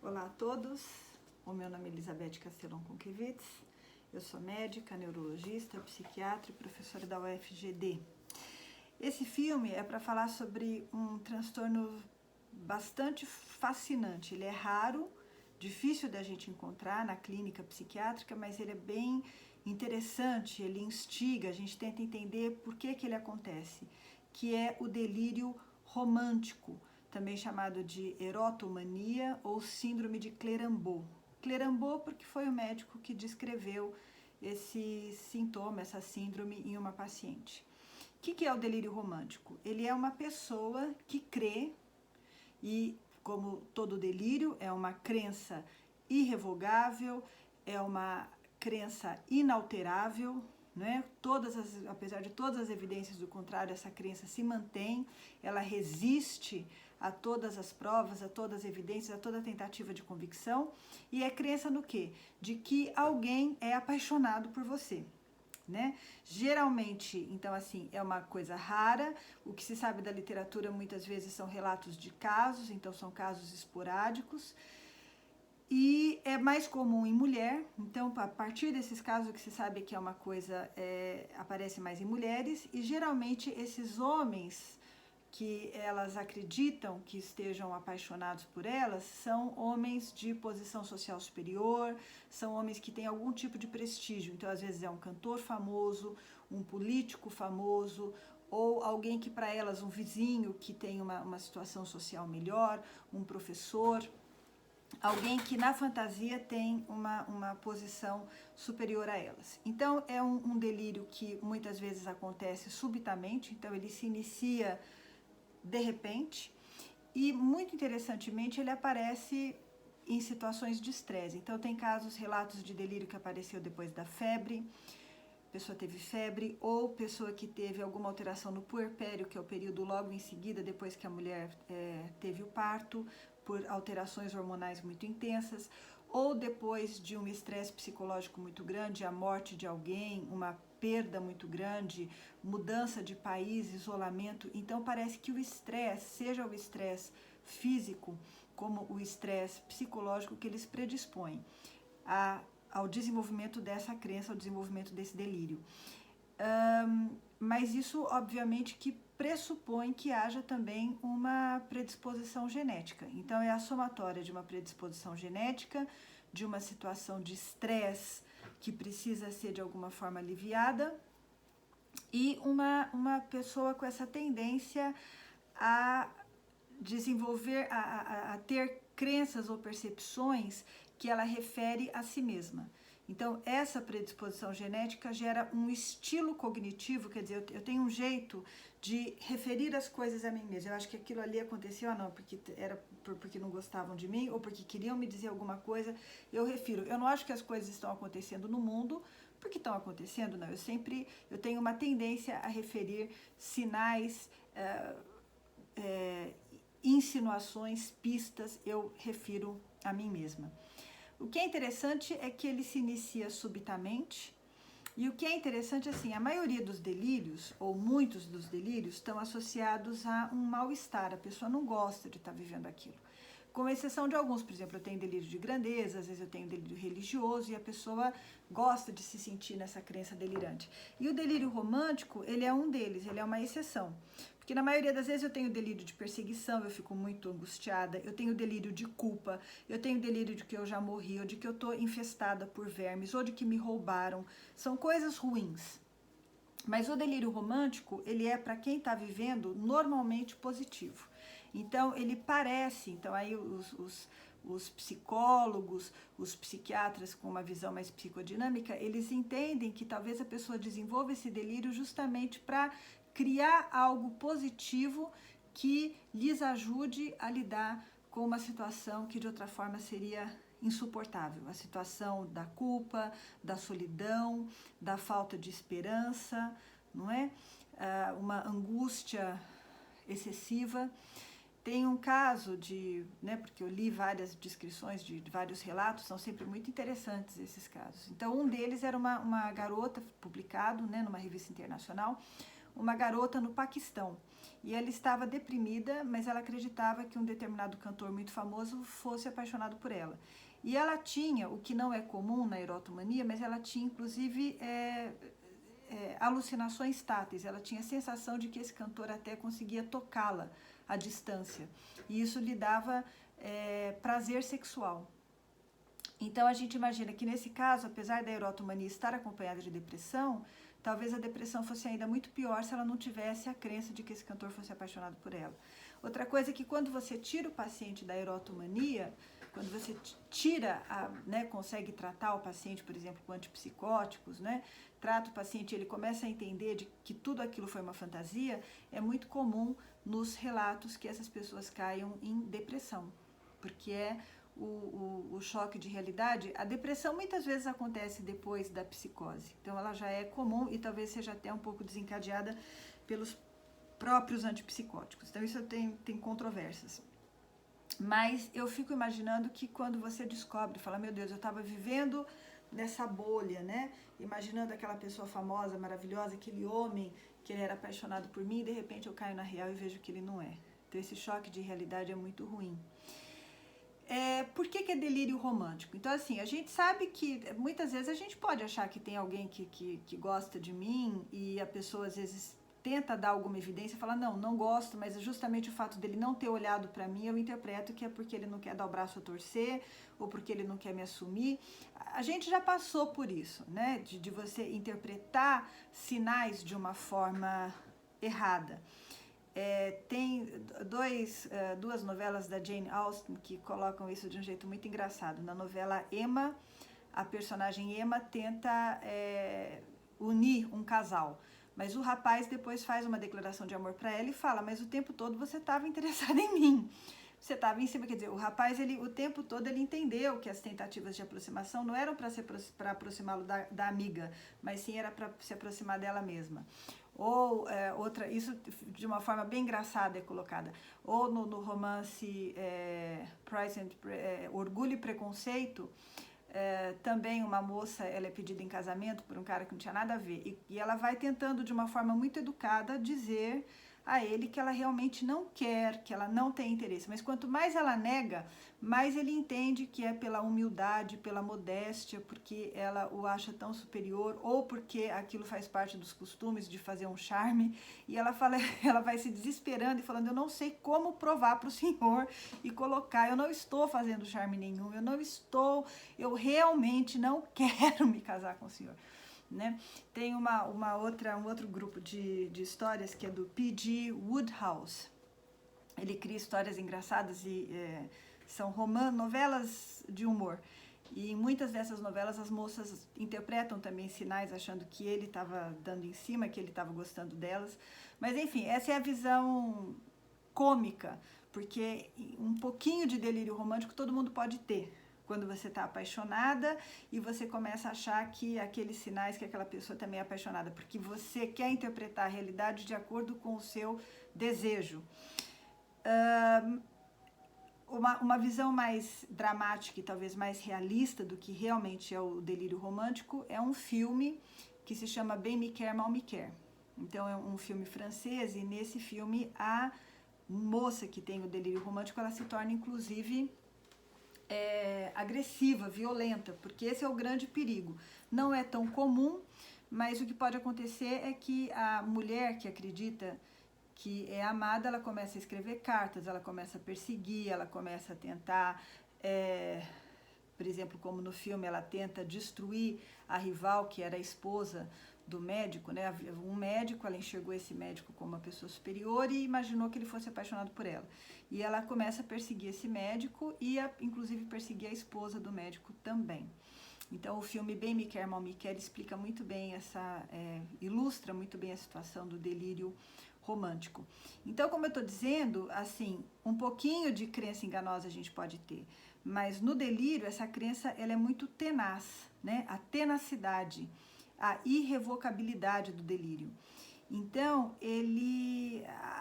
Olá a todos, o meu nome é Elizabeth Castelão Conquevitz, eu sou médica, neurologista, psiquiatra e professora da UFGD. Esse filme é para falar sobre um transtorno bastante fascinante, ele é raro, difícil da gente encontrar na clínica psiquiátrica, mas ele é bem interessante, ele instiga, a gente tenta entender por que ele acontece, que é o delírio romântico, também chamado de erotomania ou síndrome de Clérambault. Clérambault porque foi o médico que descreveu esse sintoma, essa síndrome em uma paciente. O que é o delírio romântico? Ele é uma pessoa que crê, e como todo delírio, é uma crença irrevogável, é uma crença inalterável, né? Apesar de todas as evidências do contrário, essa crença se mantém, ela resiste a todas as provas, a todas as evidências, a toda tentativa de convicção, e é crença no quê? De que alguém é apaixonado por você. Né? Geralmente, então assim, é uma coisa rara, o que se sabe da literatura muitas vezes são relatos de casos, então são casos esporádicos, e é mais comum em mulher, então a partir desses casos o que se sabe é que é uma coisa, aparece mais em mulheres, e geralmente esses homens que elas acreditam que estejam apaixonados por elas são homens de posição social superior, são homens que têm algum tipo de prestígio. Então, às vezes é um cantor famoso, um político famoso, ou alguém que para elas, um vizinho que tem uma situação social melhor, um professor, alguém que na fantasia tem uma posição superior a elas. Então, é um delírio que muitas vezes acontece subitamente, então ele se inicia de repente, e muito interessantemente ele aparece em situações de estresse. Então tem casos, relatos de delírio que apareceu depois da febre, pessoa teve febre, ou pessoa que teve alguma alteração no puerpério, que é o período logo em seguida, depois que a mulher teve o parto, por alterações hormonais muito intensas, ou depois de um estresse psicológico muito grande, a morte de alguém, uma perda muito grande, mudança de país, isolamento. Então parece que o estresse, seja o estresse físico como o estresse psicológico, que eles predispõem ao desenvolvimento dessa crença, ao desenvolvimento desse delírio. Mas isso obviamente que pressupõe que haja também uma predisposição genética. Então é a somatória de uma predisposição genética, de uma situação de estresse que precisa ser de alguma forma aliviada, e uma pessoa com essa tendência a desenvolver, a ter crenças ou percepções que ela refere a si mesma. Então, essa predisposição genética gera um estilo cognitivo, quer dizer, eu tenho um jeito de referir as coisas a mim mesma. Eu acho que aquilo ali aconteceu, não, porque era porque não gostavam de mim ou porque queriam me dizer alguma coisa, eu refiro. Eu não acho que as coisas estão acontecendo no mundo porque estão acontecendo, não. Eu tenho uma tendência a referir sinais, insinuações, pistas, eu refiro a mim mesma. O que é interessante é que ele se inicia subitamente, e o que é interessante, assim, a maioria dos delírios, ou muitos dos delírios, estão associados a um mal-estar, a pessoa não gosta de estar vivendo aquilo. Com exceção de alguns, por exemplo, eu tenho delírio de grandeza, às vezes eu tenho delírio religioso, e a pessoa gosta de se sentir nessa crença delirante. E o delírio romântico, ele é um deles, ele é uma exceção. Porque na maioria das vezes eu tenho delírio de perseguição, eu fico muito angustiada, eu tenho delírio de culpa, eu tenho delírio de que eu já morri, ou de que eu estou infestada por vermes, ou de que me roubaram. São coisas ruins. Mas o delírio romântico, ele é para quem está vivendo normalmente positivo. Então, ele parece, então aí os psicólogos, os psiquiatras com uma visão mais psicodinâmica, eles entendem que talvez a pessoa desenvolva esse delírio justamente para criar algo positivo que lhes ajude a lidar com uma situação que de outra forma seria insuportável, a situação da culpa, da solidão, da falta de esperança, não é? Uma angústia excessiva. Tem um caso porque eu li várias descrições de vários relatos, são sempre muito interessantes esses casos. Então, um deles era uma garota, publicado, numa revista internacional, uma garota no Paquistão. E ela estava deprimida, mas ela acreditava que um determinado cantor muito famoso fosse apaixonado por ela. E ela tinha, o que não é comum na erotomania, mas ela tinha inclusive alucinações táteis. Ela tinha a sensação de que esse cantor até conseguia tocá-la à distância. E isso lhe dava prazer sexual. Então a gente imagina que nesse caso, apesar da erotomania estar acompanhada de depressão, talvez a depressão fosse ainda muito pior se ela não tivesse a crença de que esse cantor fosse apaixonado por ela. Outra coisa é que quando você tira o paciente da erotomania, quando você tira, consegue tratar o paciente, por exemplo, com antipsicóticos, trata o paciente, ele começa a entender de que tudo aquilo foi uma fantasia, é muito comum nos relatos que essas pessoas caiam em depressão, porque o choque de realidade. A depressão muitas vezes acontece depois da psicose, então ela já é comum e talvez seja até um pouco desencadeada pelos próprios antipsicóticos, então isso tem controvérsias. Mas eu fico imaginando que quando você descobre, fala, meu Deus, eu estava vivendo nessa bolha, imaginando aquela pessoa famosa, maravilhosa, aquele homem que ele era apaixonado por mim, e de repente eu caio na real e vejo que ele não é. Então esse choque de realidade é muito ruim. Por que é delírio romântico? Então, assim, a gente sabe que muitas vezes a gente pode achar que tem alguém que gosta de mim e a pessoa às vezes tenta dar alguma evidência e fala, não gosto, mas justamente o fato dele não ter olhado para mim, eu interpreto que é porque ele não quer dar o braço a torcer ou porque ele não quer me assumir. A gente já passou por isso, de você interpretar sinais de uma forma errada. Tem duas novelas da Jane Austen que colocam isso de um jeito muito engraçado. Na novela Emma, a personagem Emma tenta unir um casal, mas o rapaz depois faz uma declaração de amor para ela e fala, mas o tempo todo você estava interessada em mim. Você estava em cima, quer dizer, o rapaz, o tempo todo ele entendeu que as tentativas de aproximação não eram para aproximá-lo da amiga, mas sim era para se aproximar dela mesma. Ou isso de uma forma bem engraçada é colocada, ou no romance Orgulho e Preconceito, também uma moça, ela é pedida em casamento por um cara que não tinha nada a ver, e ela vai tentando de uma forma muito educada dizer a ele que ela realmente não quer, que ela não tem interesse, mas quanto mais ela nega, mais ele entende que é pela humildade, pela modéstia, porque ela o acha tão superior, ou porque aquilo faz parte dos costumes de fazer um charme, e ela vai se desesperando e falando, eu não sei como provar para o senhor e colocar, eu não estou fazendo charme nenhum, eu realmente não quero me casar com o senhor. Tem um outro grupo de histórias que é do P.G. Wodehouse. Ele cria histórias engraçadas e são novelas de humor. E em muitas dessas novelas as moças interpretam também sinais achando que ele estava dando em cima, que ele estava gostando delas. Mas enfim, essa é a visão cômica, porque um pouquinho de delírio romântico todo mundo pode ter. Quando você está apaixonada e você começa a achar que aqueles sinais que aquela pessoa também é apaixonada, porque você quer interpretar a realidade de acordo com o seu desejo. Uma visão mais dramática e talvez mais realista do que realmente é o delírio romântico é um filme que se chama Bem Me Quer, Mal Me Quer. Então é um filme francês e nesse filme a moça que tem o delírio romântico, ela se torna inclusive agressiva, violenta, porque esse é o grande perigo. Não é tão comum, mas o que pode acontecer é que a mulher que acredita que é amada, ela começa a escrever cartas, ela começa a perseguir, ela começa a tentar, por exemplo, como no filme, ela tenta destruir a rival, que era a esposa do médico, Um médico, ela enxergou esse médico como uma pessoa superior e imaginou que ele fosse apaixonado por ela. E ela começa a perseguir esse médico e inclusive perseguir a esposa do médico também. Então o filme Bem Me Quer, Mal Me Quer explica muito bem ilustra muito bem a situação do delírio romântico. Então, como eu estou dizendo, assim, um pouquinho de crença enganosa a gente pode ter, mas no delírio essa crença ela é muito tenaz, A tenacidade, a irrevocabilidade do delírio. Então,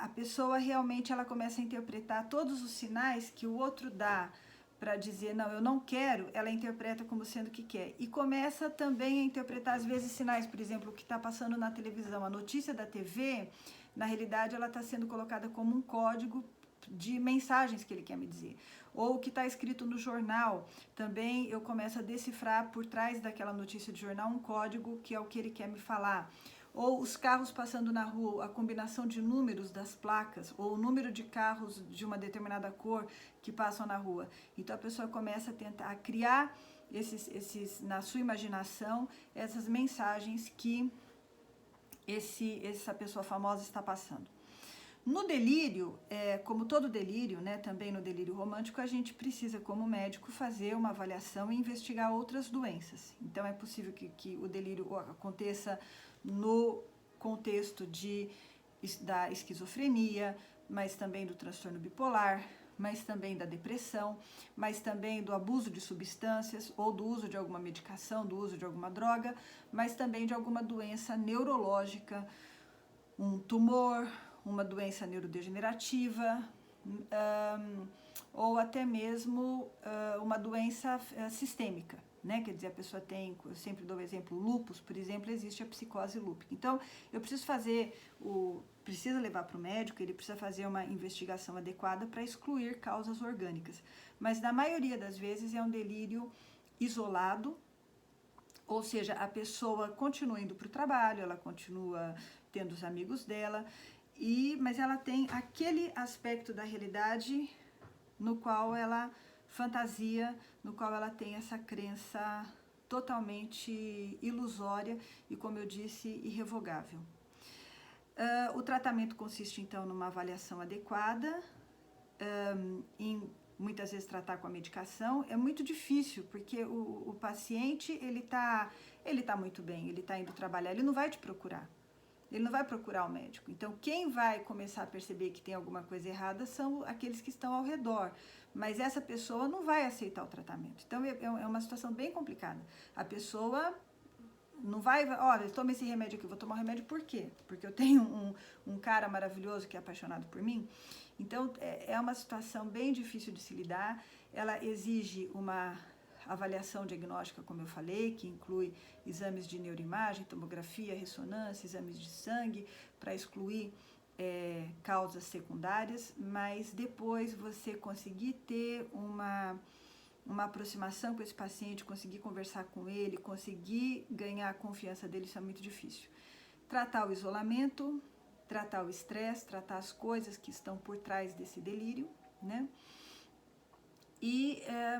a pessoa realmente ela começa a interpretar todos os sinais que o outro dá para dizer, não, eu não quero, ela interpreta como sendo que quer. E começa também a interpretar, às vezes, sinais, por exemplo, o que está passando na televisão. A notícia da TV, na realidade, ela está sendo colocada como um código de mensagens que ele quer me dizer. Ou o que está escrito no jornal, também eu começo a decifrar por trás daquela notícia de jornal um código que é o que ele quer me falar. Ou os carros passando na rua, a combinação de números das placas, ou o número de carros de uma determinada cor que passam na rua. Então a pessoa começa a tentar criar na sua imaginação essas mensagens que essa pessoa famosa está passando. No delírio, como todo delírio, né, também no delírio romântico, a gente precisa, como médico, fazer uma avaliação e investigar outras doenças. Então, é possível que o delírio aconteça no contexto da esquizofrenia, mas também do transtorno bipolar, mas também da depressão, mas também do abuso de substâncias ou do uso de alguma medicação, do uso de alguma droga, mas também de alguma doença neurológica, um tumor, uma doença neurodegenerativa, ou até mesmo uma doença sistêmica, né? Quer dizer, a pessoa tem, eu sempre dou o exemplo, lúpus, por exemplo, existe a psicose lúpica. Então, eu precisa levar para o médico, ele precisa fazer uma investigação adequada para excluir causas orgânicas. Mas, na maioria das vezes, é um delírio isolado, ou seja, a pessoa continua indo para o trabalho, ela continua tendo os amigos dela, mas ela tem aquele aspecto da realidade no qual ela fantasia, no qual ela tem essa crença totalmente ilusória e, como eu disse, irrevogável. O tratamento consiste, então, numa avaliação adequada, em muitas vezes tratar com a medicação. É muito difícil, porque o paciente, ele tá muito bem, ele está indo trabalhar, ele não vai te procurar. Ele não vai procurar o médico. Então, quem vai começar a perceber que tem alguma coisa errada são aqueles que estão ao redor. Mas essa pessoa não vai aceitar o tratamento. Então, é uma situação bem complicada. A pessoa não vai, olha, toma esse remédio aqui, eu vou tomar o remédio por quê? Porque eu tenho um cara maravilhoso que é apaixonado por mim. Então, é uma situação bem difícil de se lidar. Ela exige uma avaliação diagnóstica, como eu falei, que inclui exames de neuroimagem, tomografia, ressonância, exames de sangue, para excluir causas secundárias, mas depois você conseguir ter uma aproximação com esse paciente, conseguir conversar com ele, conseguir ganhar a confiança dele, isso é muito difícil. Tratar o isolamento, tratar o estresse, tratar as coisas que estão por trás desse delírio, né?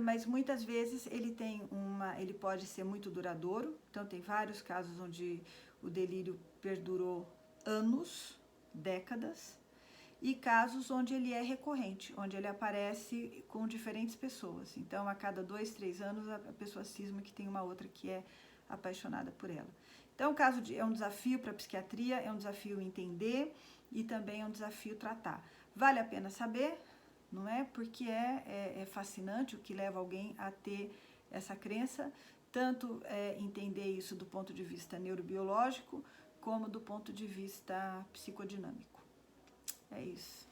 Mas muitas vezes ele pode ser muito duradouro. Então tem vários casos onde o delírio perdurou anos, décadas, e casos onde ele é recorrente, onde ele aparece com diferentes pessoas. Então, a cada 2, 3 anos, a pessoa cisma que tem uma outra que é apaixonada por ela. Então, é um desafio para a psiquiatria, é um desafio entender e também é um desafio tratar. Vale a pena saber, não é? Porque é fascinante o que leva alguém a ter essa crença, tanto entender isso do ponto de vista neurobiológico, como do ponto de vista psicodinâmico. É isso.